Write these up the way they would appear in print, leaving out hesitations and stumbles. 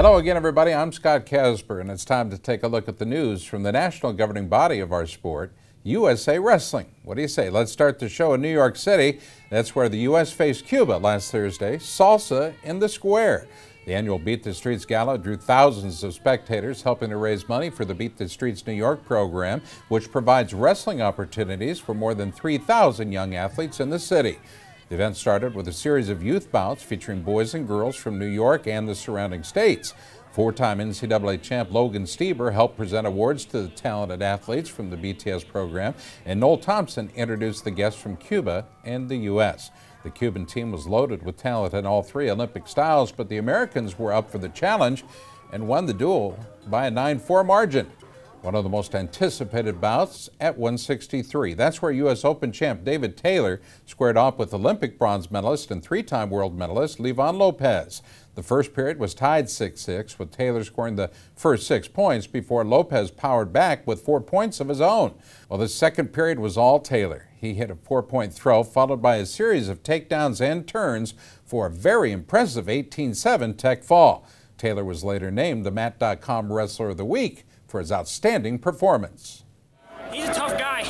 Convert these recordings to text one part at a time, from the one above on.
Hello again, everybody. I'm Scott Casper, and it's time to take a look at the news from the national governing body of our sport, USA Wrestling. What do you say? Let's start the show in New York City. That's where the U.S. faced Cuba last Thursday. Salsa in the Square. The annual Beat the Streets Gala drew thousands of spectators, helping to raise money for the Beat the Streets New York program, which provides wrestling opportunities for more than 3,000 young athletes in the city. The event started with a series of youth bouts featuring boys and girls from New York and the surrounding states. Four-time NCAA champ Logan Stieber helped present awards to the talented athletes from the BTS program, and Noel Thompson introduced the guests from Cuba and the U.S. The Cuban team was loaded with talent in all three Olympic styles, but the Americans were up for the challenge and won the duel by a 9-4 margin. One of the most anticipated bouts at 163. That's where U.S. Open champ David Taylor squared off with Olympic bronze medalist and three-time world medalist Levon Lopez. The first period was tied 6-6, with Taylor scoring the first 6 points before Lopez powered back with 4 points of his own. Well, the second period was all Taylor. He hit a 4-point throw, followed by a series of takedowns and turns for a very impressive 18-7 tech fall. Taylor was later named the Mat.com Wrestler of the Week for his outstanding performance. He's a tough guy,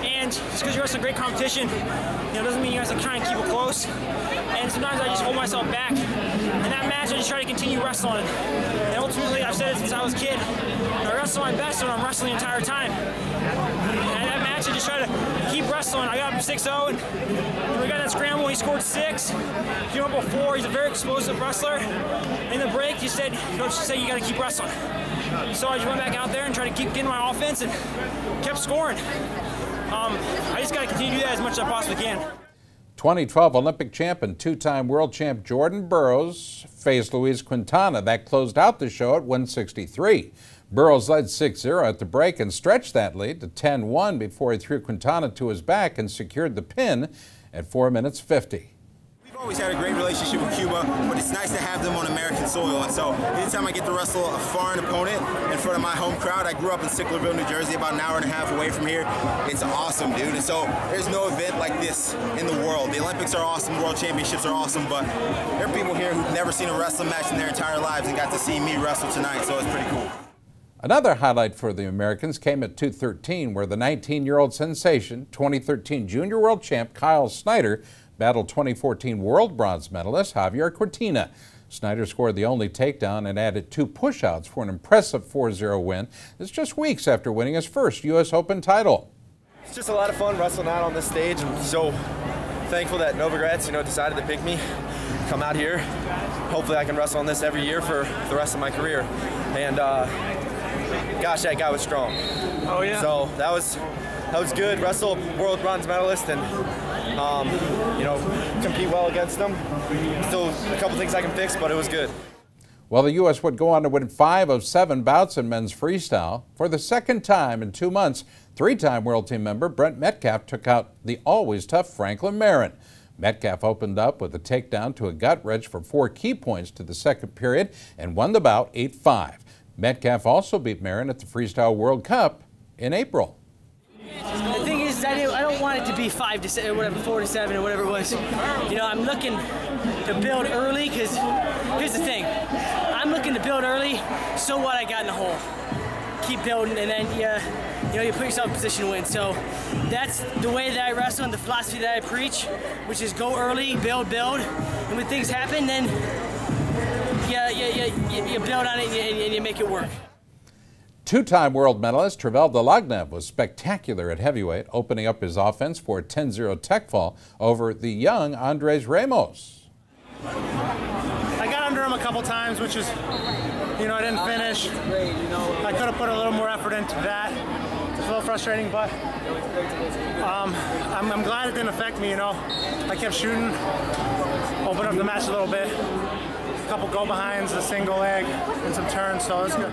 and just because you're wrestling great competition, doesn't mean you guys are trying to keep it close. And sometimes I just hold myself back. In that match, I just try to continue wrestling. And ultimately, I've said it since I was a kid, I wrestle my best when I'm wrestling the entire time. And in that match, I just try to keep wrestling. I got him 6-0, and when we got that scramble, he scored 6. Came up with 4. He's a very explosive wrestler. In the break, Coach said you got to keep wrestling. So I just went back out there and tried to keep getting my offense and kept scoring. I just got to continue to do that as much as I possibly can. 2012 Olympic champ and two-time world champ Jordan Burroughs faced Luis Quintana. That closed out the show at 163. Burroughs led 6-0 at the break and stretched that lead to 10-1 before he threw Quintana to his back and secured the pin at 4 minutes 50. We've always had a great relationship with Cuba, but it's nice to have them on American soil. And so anytime I get to wrestle a foreign opponent in front of my home crowd, I grew up in Sicklerville, New Jersey, about an hour and a half away from here. It's awesome, dude. And so there's no event like this in the world. The Olympics are awesome, World Championships are awesome, but there are people here who've never seen a wrestling match in their entire lives and got to see me wrestle tonight, so it's pretty cool. Another highlight for the Americans came at 213, where the 19-year-old sensation, 2013 junior world champ Kyle Snyder, battled 2014 world bronze medalist Javier Cortina. Snyder scored the only takedown and added 2 push-outs for an impressive 4-0 win. It's just weeks after winning his first U.S. Open title. It's just a lot of fun wrestling out on this stage. I'm so thankful that Novogratz, decided to pick me, come out here. Hopefully I can wrestle on this every year for the rest of my career. And gosh, that guy was strong. Oh yeah. So that was good. Wrestle world bronze medalist and compete well against them. Still a couple things I can fix, but it was good. Well, the U.S. would go on to win 5 of 7 bouts in men's freestyle. For the second time in 2 months, 3-time world team member Brent Metcalf took out the always tough Franklin Marin. Metcalf opened up with a takedown to a gut wrench for 4 key points to the second period and won the bout 8-5. Metcalf also beat Marin at the Freestyle World Cup in April. The thing is, I don't want it to be 5-7 or whatever, 4-7 or whatever it was. I'm looking to build early because here's the thing. I'm looking to build early. So what? I got in the hole. Keep building, and then you put yourself in position to win. So that's the way that I wrestle and the philosophy that I preach, which is go early, build, and when things happen, then you build on it and you make it work. Two-time world medalist Travel Delagnev was spectacular at heavyweight, opening up his offense for a 10-0 tech fall over the young Andres Ramos. I got under him a couple times, which is, I didn't finish. I could have put a little more effort into that. It's a little frustrating, but I'm glad it didn't affect me, I kept shooting, opened up the match a little bit. A couple go-behinds, a single leg, and some turns, so it was good.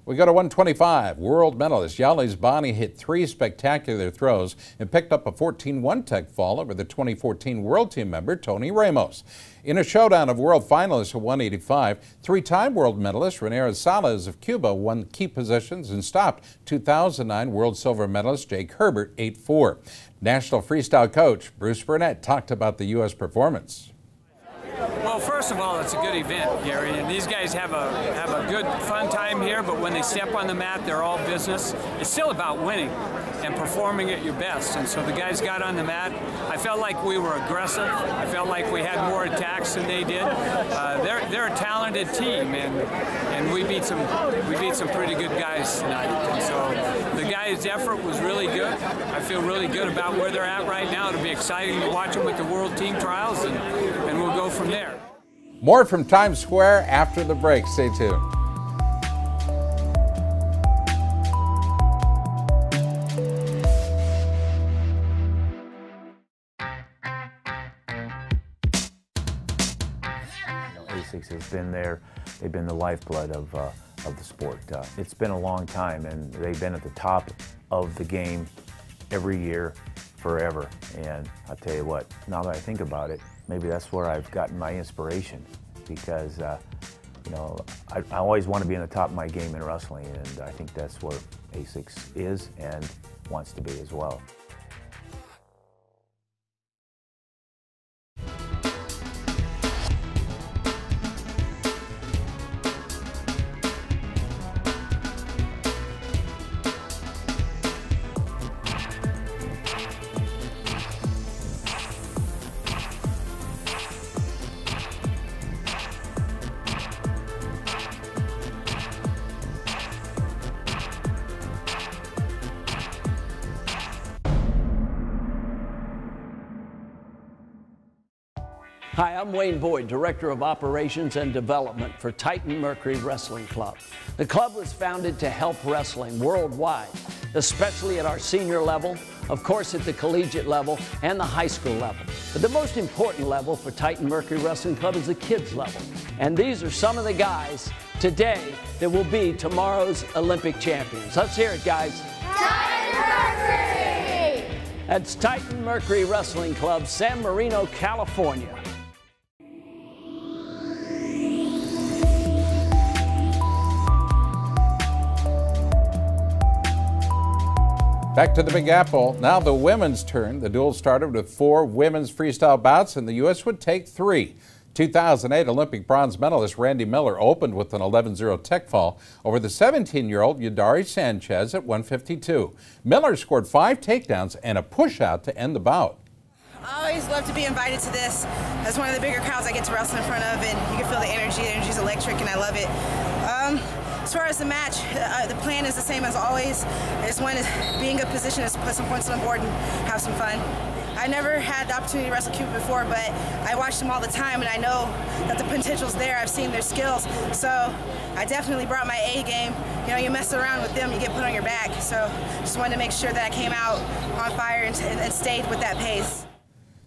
We go to 125. World medalist Yalis Bani hit 3 spectacular throws and picked up a 14-1 tech fall over the 2014 world team member Tony Ramos. In a showdown of world finalists at 185, 3-time world medalist Rene Rosales of Cuba won key positions and stopped 2009 world silver medalist Jake Herbert 8-4. National freestyle coach Bruce Burnett talked about the U.S. performance. Well, first of all, it's a good event, Gary, and these guys have a good, fun time here, but when they step on the mat, they're all business. It's still about winning and performing at your best, and so the guys got on the mat. I felt like we were aggressive. I felt like we had more attacks than they did. They're a talented team, and we beat some pretty good guys tonight. And so the guys' effort was really good. I feel really good about where they're at right now. It'll be exciting to watch them with the World Team Trials, and we'll go from there. More from Times Square after the break. Stay tuned. ASICS has been there. They've been the lifeblood of the sport. It's been a long time, and they've been at the top of the game every year, forever. And I'll tell you what, now that I think about it, maybe that's where I've gotten my inspiration, because you know, I always want to be in the top of my game in wrestling, and I think that's where ASICS is and wants to be as well. Hi, I'm Wayne Boyd, Director of Operations and Development for Titan Mercury Wrestling Club. The club was founded to help wrestling worldwide, especially at our senior level, of course at the collegiate level and the high school level. But the most important level for Titan Mercury Wrestling Club is the kids level. And these are some of the guys today that will be tomorrow's Olympic champions. Let's hear it, guys. Titan Mercury! That's Titan Mercury Wrestling Club, San Marino, California. Back to the Big Apple. Now the women's turn. The duel started with 4 women's freestyle bouts, and the U.S. would take 3. 2008 Olympic bronze medalist Randy Miller opened with an 11-0 tech fall over the 17-year-old Yadari Sanchez at 152. Miller scored 5 takedowns and a push-out to end the bout. I always love to be invited to this. That's one of the bigger crowds I get to wrestle in front of, and you can feel the energy. The energy is electric, and I love it. As far as the match, the plan is the same as always. I just want to be in good position to put some points on the board and have some fun. I never had the opportunity to wrestle Cuba before, but I watch them all the time, and I know that the potential's there. I've seen their skills, so I definitely brought my A game. You know, you mess around with them, you get put on your back. So just wanted to make sure that I came out on fire and stayed with that pace.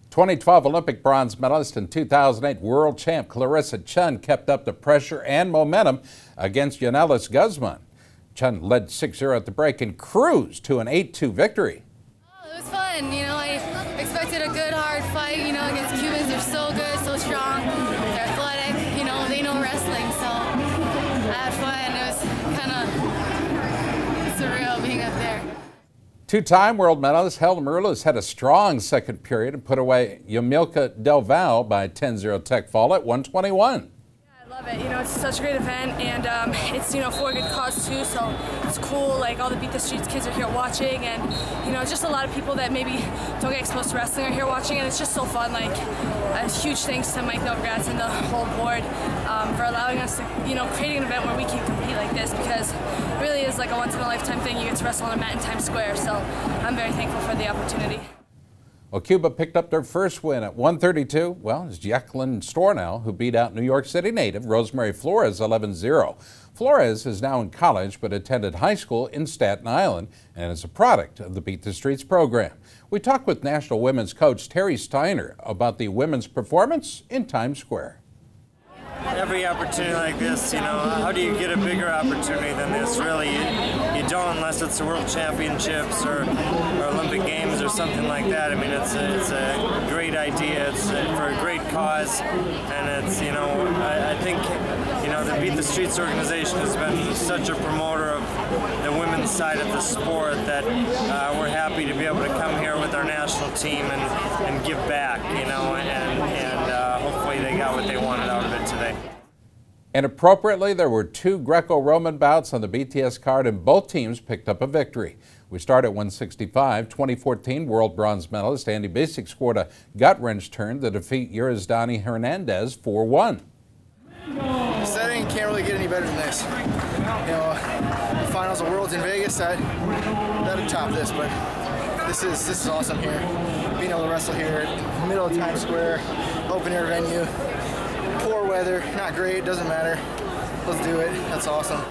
2012 Olympic bronze medalist and 2008 world champ Clarissa Chun kept up the pressure and momentum against Yanelis Guzman. Chun led 6-0 at the break and cruised to an 8-2 victory. Oh, it was fun. You know, I expected a good, hard fight, you know, against Cubans. They're so good, so strong. They're athletic, you know, they know wrestling. So I had fun. It was kind of surreal being up there. 2-time world medalist Helen Maroulis had a strong second period and put away Yamilka Del Val by 10-0 tech fall at 121. I love it. You know, it's such a great event, and it's, you know, for a good cause too, so it's cool. Like, all the Beat the Streets kids are here watching, and, you know, just a lot of people that maybe don't get exposed to wrestling are here watching, and it's just so fun. Like, a huge thanks to Mike Novogratz and the whole board for allowing us to, you know, creating an event where we can compete like this, because it really is like a once-in-a-lifetime thing. You get to wrestle on a mat in Times Square, so I'm very thankful for the opportunity. Well, Cuba picked up their first win at 132. Well, it's Jacqueline Stornell who beat out New York City native Rosemary Flores 11-0. Flores is now in college but attended high school in Staten Island and is a product of the Beat the Streets program. We talked with national women's coach Terry Steiner about the women's performance in Times Square. Every opportunity like this, you know, how do you get a bigger opportunity than this? Really, you don't, unless it's the World Championships or Olympic Games or something like that. I mean, it's a great idea. It's for a great cause, and it's, you know, I think, you know, the Beat the Streets organization has been such a promoter of the women's side of the sport that we're happy to be able to come here with our national team and give back, you know, and hopefully hopefully they got what they wanted out of it today. And appropriately, there were 2 Greco-Roman bouts on the BTS card, and both teams picked up a victory. We start at 165. 2014 world bronze medalist Andy Basic scored a gut-wrench turn to defeat Yurizdani Hernandez 4-1. Setting can't really get any better than this. You know, the finals of Worlds in Vegas, that'd top this, but this is awesome here. Being able to wrestle here in the middle of Times Square, open air venue, poor weather, not great, doesn't matter. Let's do it. That's awesome.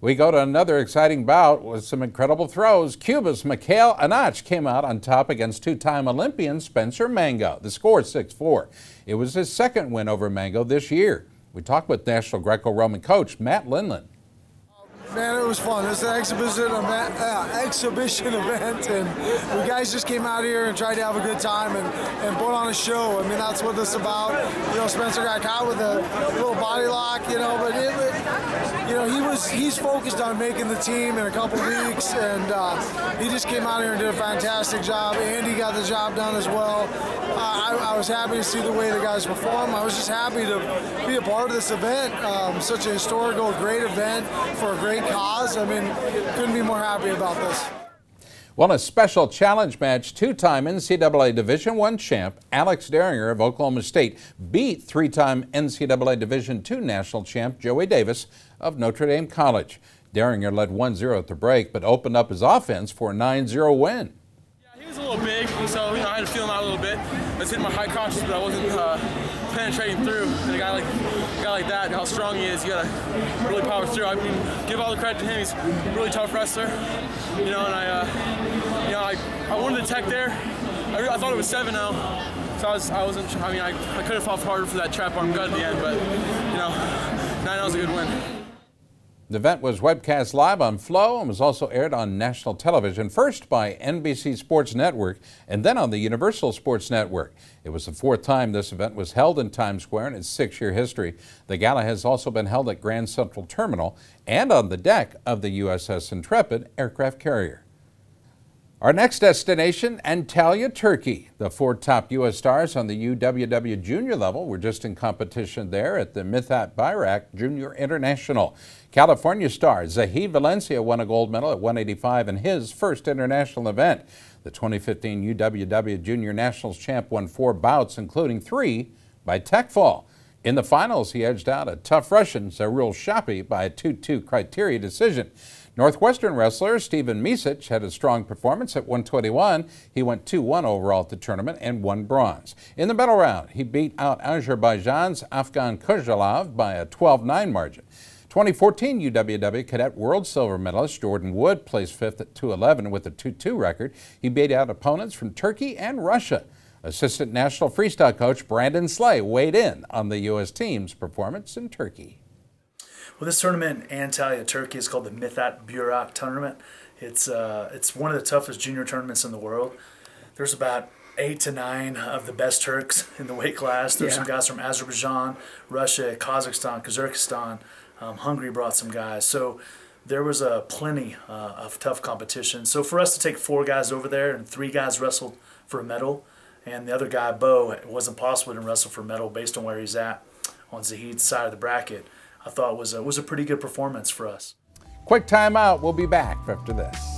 We go to another exciting bout with some incredible throws. Cuba's Mikhail Anach came out on top against 2-time Olympian Spencer Mango. The score 6-4. It was his second win over Mango this year. We talked with National Greco-Roman coach Matt Lindland. Man, it was fun. It's an exhibition event, and we guys just came out here and tried to have a good time and put on a show. I mean, that's what this is about. You know, Spencer got caught with a little body lock, you know, but you know, he's focused on making the team in a couple weeks, and he just came out here and did a fantastic job. Andy got the job done as well. I was happy to see the way the guys perform. I was just happy to be a part of this event. Such a historical, great event for a great cause. I mean, couldn't be more happy about this. Well, in a special challenge match, 2-time NCAA Division I champ Alex Derringer of Oklahoma State beat 3-time NCAA Division II national champ Joey Davis of Notre Dame College. Derringer led 1-0 at the break, but opened up his offense for a 9-0 win. He was a little big, so I had to feel him out a little bit. I was hitting my high crotches, but I wasn't penetrating through. And a guy like that, how strong he is, you gotta really power through. I mean, give all the credit to him. He's a really tough wrestler, you know. And I wanted to tech there. I thought it was 7-0, so I wasn't. I mean, I could have fought harder for that trap arm gut at the end, but you know, 9-0 is a good win. The event was webcast live on Flow and was also aired on national television, first by NBC Sports Network and then on the Universal Sports Network. It was the 4th time this event was held in Times Square in its 6-year history. The gala has also been held at Grand Central Terminal and on the deck of the USS Intrepid aircraft carrier. Our next destination, Antalya, Turkey. The 4 top U.S. stars on the UWW junior level were just in competition there at the Mithat Bayrak Junior International. California star Zahid Valencia won a gold medal at 185 in his first international event. The 2015 UWW Junior Nationals champ won 4 bouts, including 3 by tech fall. In the finals, he edged out a tough Russian, Zarul Shapi, by a 2-2 criteria decision. Northwestern wrestler Steven Misic had a strong performance at 121. He went 2-1 overall at the tournament and won bronze. In the medal round, he beat out Azerbaijan's Afgan Kojalov by a 12-9 margin. 2014 UWW Cadet World Silver medalist Jordan Wood placed 5th at 211 with a 2-2 record. He beat out opponents from Turkey and Russia. Assistant National Freestyle Coach Brandon Slay weighed in on the U.S. team's performance in Turkey. Well, this tournament in Antalya, Turkey, is called the Mithat Bayrak tournament. It's one of the toughest junior tournaments in the world. There's about 8 to 9 of the best Turks in the weight class. There's some guys from Azerbaijan, Russia, Kazakhstan, Kyrgyzstan. Hungary brought some guys. So there was plenty of tough competition. So for us to take 4 guys over there and 3 guys wrestled for a medal, and the other guy, Bo, it wasn't possible to wrestle for a medal based on where he's at on Zahid's side of the bracket, I thought was a pretty good performance for us. Quick time out. We'll be back after this.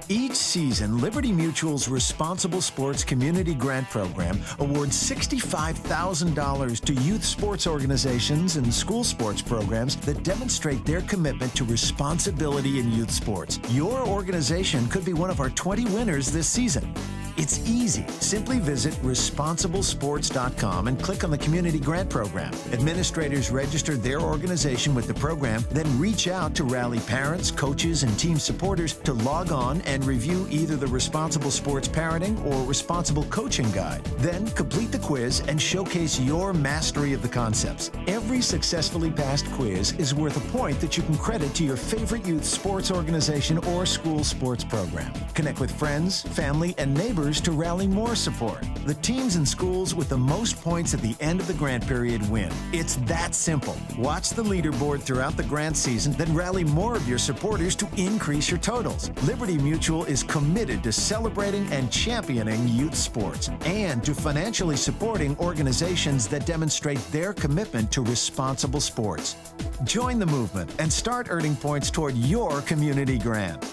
Each season, Liberty Mutual's Responsible Sports Community Grant Program awards $65,000 to youth sports organizations and school sports programs that demonstrate their commitment to responsibility in youth sports. Your organization could be one of our 20 winners this season. It's easy. Simply visit responsiblesports.com and click on the Community Grant Program. Administrators register their organization with the program, then reach out to rally parents, coaches, and team supporters to log on and review either the Responsible Sports Parenting or Responsible Coaching Guide. Then complete the quiz and showcase your mastery of the concepts. Every successfully passed quiz is worth a point that you can credit to your favorite youth sports organization or school sports program. Connect with friends, family, and neighbors to rally more support. The teams and schools with the most points at the end of the grant period win. It's that simple. Watch the leaderboard throughout the grant season, then rally more of your supporters to increase your totals. Liberty Mutual is committed to celebrating and championing youth sports and to financially supporting organizations that demonstrate their commitment to responsible sports. Join the movement and start earning points toward your community grant.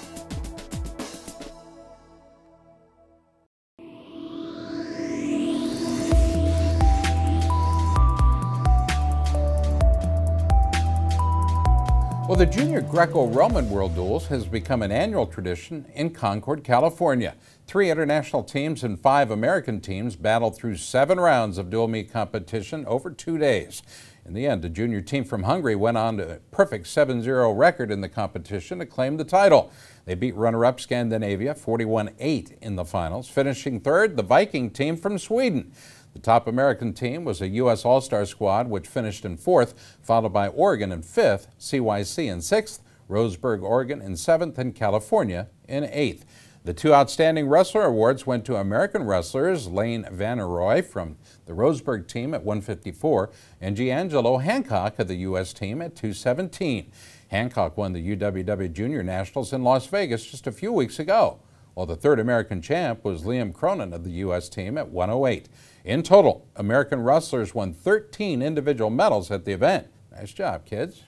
Well, the Junior Greco-Roman World Duels has become an annual tradition in Concord, California. 3 international teams and 5 American teams battled through 7 rounds of dual meet competition over 2 days. In the end, the junior team from Hungary went on to a perfect 7-0 record in the competition to claim the title. They beat runner-up Scandinavia 41-8 in the finals, finishing third the Viking team from Sweden. The top American team was a U.S. All-Star squad, which finished in 4th, followed by Oregon in 5th, CYC in 6th, Roseburg, Oregon in 7th, and California in 8th. The 2 Outstanding Wrestler Awards went to American wrestlers Lane Vanneroy from the Roseburg team at 154 and Giangelo Hancock of the U.S. team at 217. Hancock won the UWW Junior Nationals in Las Vegas just a few weeks ago, while the 3rd American champ was Liam Cronin of the U.S. team at 108. In total, American wrestlers won 13 individual medals at the event. Nice job, kids.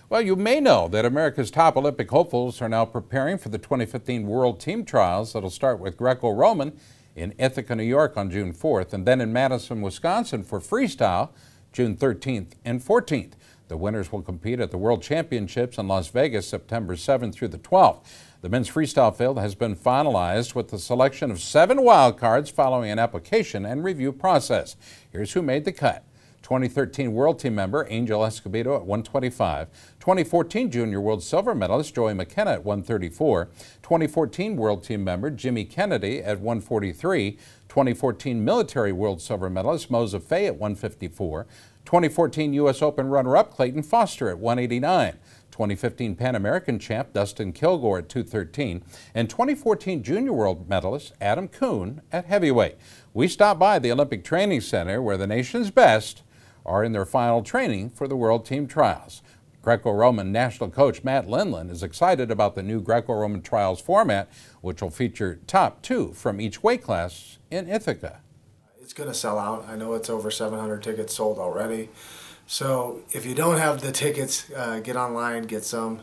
Well, you may know that America's top Olympic hopefuls are now preparing for the 2015 World Team Trials that'll start with Greco-Roman in Ithaca, New York on June 4th, and then in Madison, Wisconsin for freestyle June 13th and 14th. The winners will compete at the World Championships in Las Vegas September 7th through the 12th. The men's freestyle field has been finalized with the selection of 7 wildcards following an application and review process. Here's who made the cut. 2013 World Team member Angel Escobedo at 125, 2014 Junior World Silver Medalist Joey McKenna at 134, 2014 World Team member Jimmy Kennedy at 143, 2014 Military World Silver Medalist Moza Faye at 154, 2014 U.S. Open runner-up Clayton Foster at 189, 2015 Pan American champ Dustin Kilgore at 213, and 2014 Junior World medalist Adam Kuhn at heavyweight. We stopped by the Olympic Training Center where the nation's best are in their final training for the World Team Trials. Greco-Roman national coach Matt Lindland is excited about the new Greco-Roman Trials format, which will feature top 2 from each weight class in Ithaca. It's going to sell out. I know it's over 700 tickets sold already. So if you don't have the tickets, get online, get some.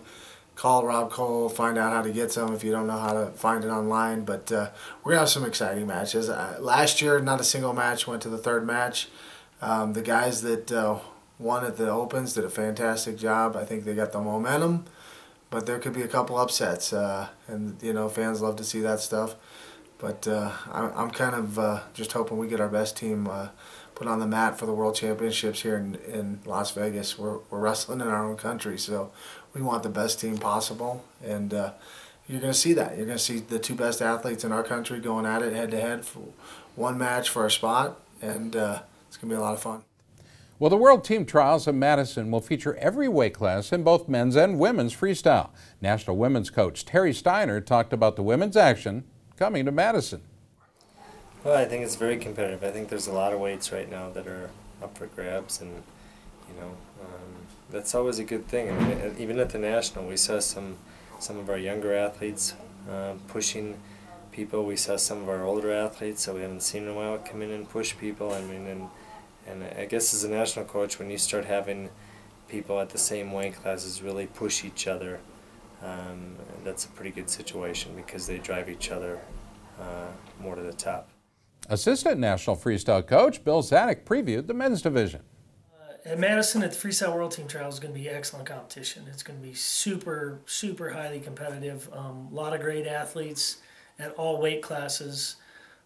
Call Rob Cole, find out how to get some if you don't know how to find it online. But we're going to have some exciting matches. Last year, not a single match went to the 3rd match. The guys that won at the Opens did a fantastic job. I think they got the momentum, but there could be a couple upsets. And, you know, fans love to see that stuff. But I'm kind of just hoping we get our best team put on the mat for the World Championships here in Las Vegas. We're wrestling in our own country, so we want the best team possible. And you're going to see that. You're going to see the 2 best athletes in our country going at it head-to-head for one match for a spot, and it's going to be a lot of fun. Well, the World Team Trials in Madison will feature every weight class in both men's and women's freestyle. National women's coach Terry Steiner talked about the women's action coming to Madison. Well, I think it's very competitive. I think there's a lot of weights right now that are up for grabs, and you know, that's always a good thing. I mean, even at the national, we saw some of our younger athletes pushing people. We saw some of our older athletes that we haven't seen in a while come in and push people. I mean, and I guess as a national coach, when you start having people at the same weight classes really push each other, that's a pretty good situation because they drive each other more to the top. Assistant National Freestyle Coach Bill Zanuck previewed the men's division. At Madison, at the Freestyle World Team Trials, is going to be excellent competition. It's going to be super, super highly competitive. A lot of great athletes at all weight classes.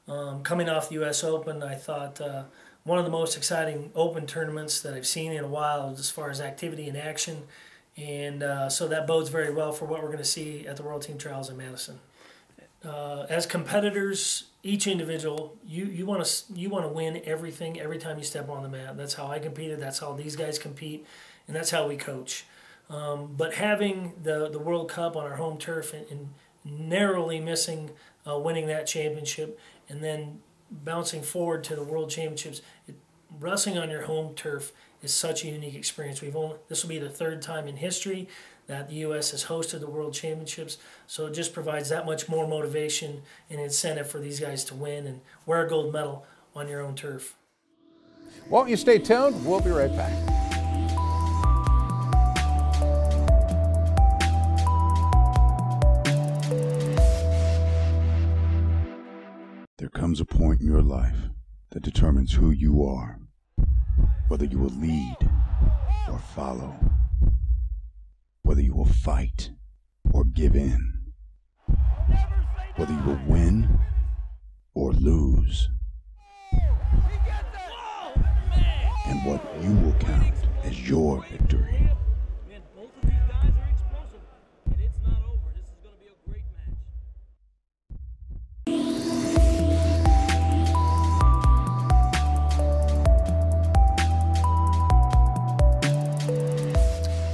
Coming off the U.S. Open, I thought one of the most exciting Open tournaments that I've seen in a while as far as activity and action. And so that bodes very well for what we're going to see at the World Team Trials in Madison. As competitors, each individual, you want to win everything every time you step on the mat. That's how I competed. That's how these guys compete, and that's how we coach. But having the World Cup on our home turf and narrowly missing winning that championship, and then bouncing forward to the World Championships, wrestling on your home turf is such a unique experience. This will be the third time in history that the U.S. has hosted the World Championships, so it just provides that much more motivation and incentive for these guys to win and wear a gold medal on your own turf. Won't you stay tuned? We'll be right back. There comes a point in your life that determines who you are, whether you will lead or follow, whether you will fight or give in, whether you will win or lose, and what you will count as your victory.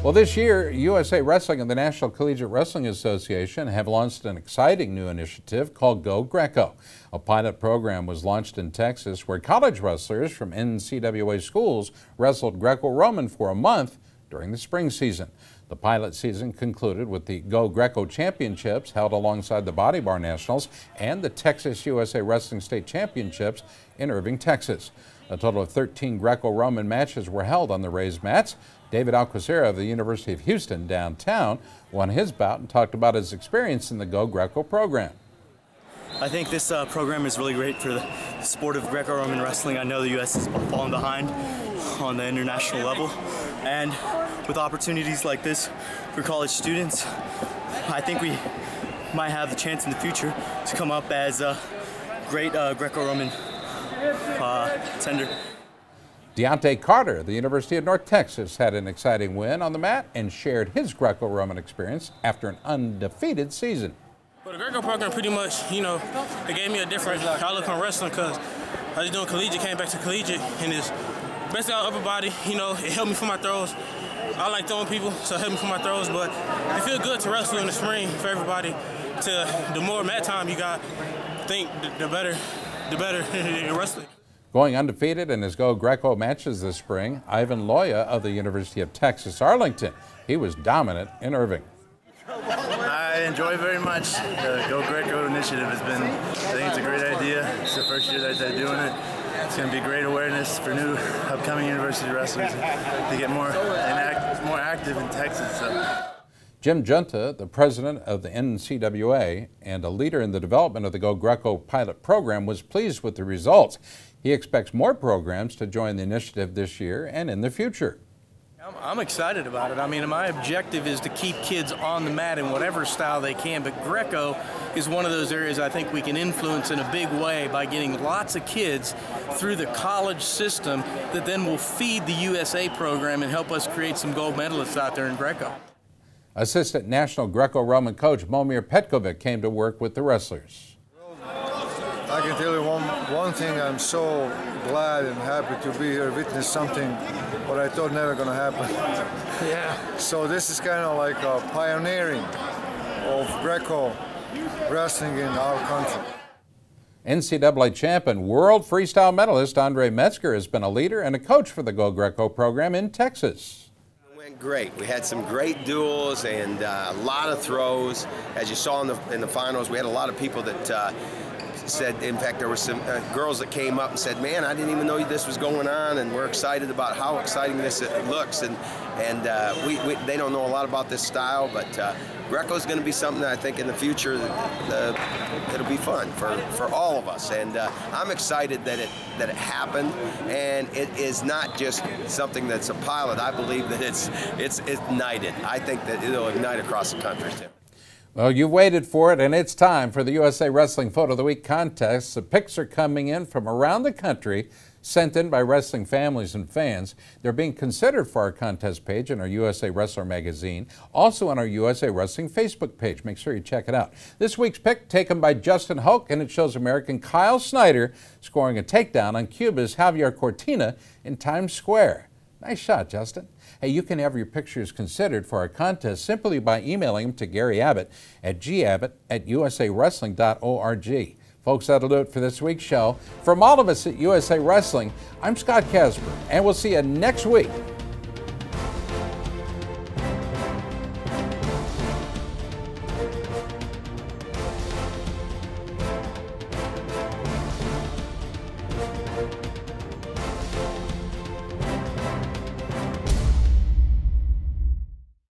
Well, this year, USA Wrestling and the National Collegiate Wrestling Association have launched an exciting new initiative called Go Greco. A pilot program was launched in Texas where college wrestlers from NCAA schools wrestled Greco-Roman for a month during the spring season. The pilot season concluded with the Go Greco Championships held alongside the Body Bar Nationals and the Texas USA Wrestling State Championships in Irving, Texas. A total of 13 Greco-Roman matches were held on the raised mats. David Alquicira of the University of Houston downtown won his bout and talked about his experience in the Go Greco program. I think this program is really great for the sport of Greco-Roman wrestling. I know the U.S. has fallen behind on the international level, and with opportunities like this for college students, I think we might have the chance in the future to come up as a great Greco-Roman tender. Deontay Carter of the University of North Texas had an exciting win on the mat and shared his Greco-Roman experience after an undefeated season. Well, the Greco program pretty much, it gave me a different outlook on wrestling because I was doing collegiate, came back to collegiate, and it's basically all upper body, it helped me for my throws. I like throwing people, so it helped me for my throws, but it feels good to wrestle in the spring for everybody. The more mat time you got, I think the better you're wrestling. Going undefeated in his Go Greco matches this spring, Ivan Loya of the University of Texas Arlington. He was dominant in Irving. I enjoy it very much. The Go Greco initiative I think it's a great idea. It's the first year that they're doing it. It's going to be great awareness for new upcoming university wrestlers to get more active in Texas. So. Jim Junta, the president of the NCAA and a leader in the development of the Go Greco pilot program, was pleased with the results. He expects more programs to join the initiative this year and in the future. I'm excited about it. I mean, my objective is to keep kids on the mat in whatever style they can, but Greco is one of those areas I think we can influence in a big way by getting lots of kids through the college system that then will feed the USA program and help us create some gold medalists out there in Greco. Assistant National Greco-Roman coach Momir Petkovic came to work with the wrestlers. I can tell you one thing, I'm so glad and happy to be here, witness something what I thought never going to happen. Yeah. So this is kind of like a pioneering of Greco wrestling in our country. NCAA champ and world freestyle medalist Andre Metzger has been a leader and a coach for the Go Greco program in Texas. Went great. We had some great duels and a lot of throws. As you saw in the finals, we had a lot of people that said, in fact, there were some girls that came up and said, man, I didn't even know this was going on, and we're excited about how exciting this looks. And they don't know a lot about this style, but Greco is going to be something that I think in the future it'll be fun for all of us. And I'm excited that it happened, and it is not just something that's a pilot. I believe that it's ignited. I think that it'll ignite across the country too. Well, you've waited for it, and it's time for the USA Wrestling Photo of the Week contest. The pics are coming in from around the country, sent in by wrestling families and fans. They're being considered for our contest page in our USA Wrestler magazine, also on our USA Wrestling Facebook page. Make sure you check it out. This week's pic taken by Justin Hoke, and it shows American Kyle Snyder scoring a takedown on Cuba's Javier Cortina in Times Square. Nice shot, Justin. Hey, you can have your pictures considered for our contest simply by emailing them to Gary Abbott at gabbott@usawrestling.org. Folks, that'll do it for this week's show. From all of us at USA Wrestling, I'm Scott Casper, and we'll see you next week